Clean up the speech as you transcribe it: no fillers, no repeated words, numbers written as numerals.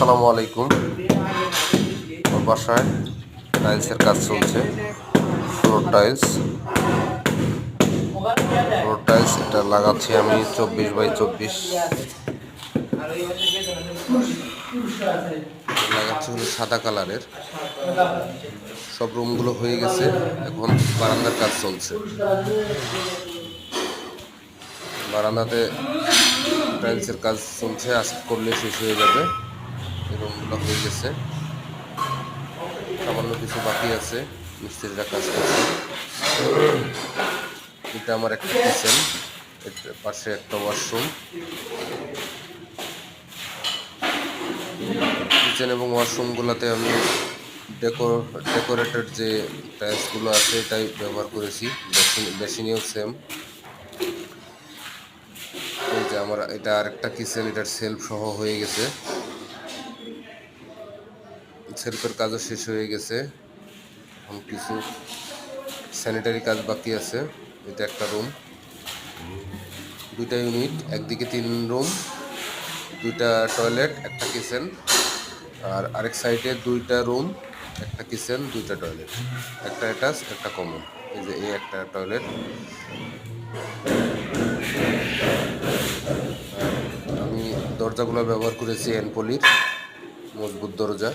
আসসালামু আলাইকুম। আমার বাসায় টাইলসের কাজ চলছে। ফ্লোর টাইলস এটা লাগাচ্ছি আমি 24x24। লাগাচ্ছি হলো সাদা কালারের। সব রুমগুলো হয়ে গেছে, এখন বারান্দার কাজ চলছে। বারান্দাতে টাইলসের কাজ চলছে, আজকে করলে শেষ হয়ে যাবে। এই রুমগুলো হয়ে গেছে, সামান্য কিছু বাকি আছে, মিস্ত্রিরা কাজ করছে। এটা আমার একটা কিচেন, এর পাশে একটা ওয়াশরুম। কিচেন এবং ওয়াশরুমগুলোতে আমি ডেকোরেটেড যে টাইলসগুলো আছে এটাই ব্যবহার করেছি। বেসিনেও সেম। এই যে আমার এটা আরেকটা কিচেন, এটার সেলফ সহ হয়ে গেছে। সেলফের কাজও শেষ হয়ে গেছে, এখন কিছু স্যানিটারি কাজ বাকি আছে। এটা একটা রুম, দুইটা ইউনিট, একদিকে 3 রুম, 2টা টয়লেট, একটা কিচেন। আর আরেক সাইডে 2টা রুম, একটা কিচেন, 2টা টয়লেট, একটা অ্যাটাচ একটা কমন। এই যে এই একটা টয়লেট। আর আমি দরজাগুলো ব্যবহার করেছি এনপলির, মজবুত দরজা।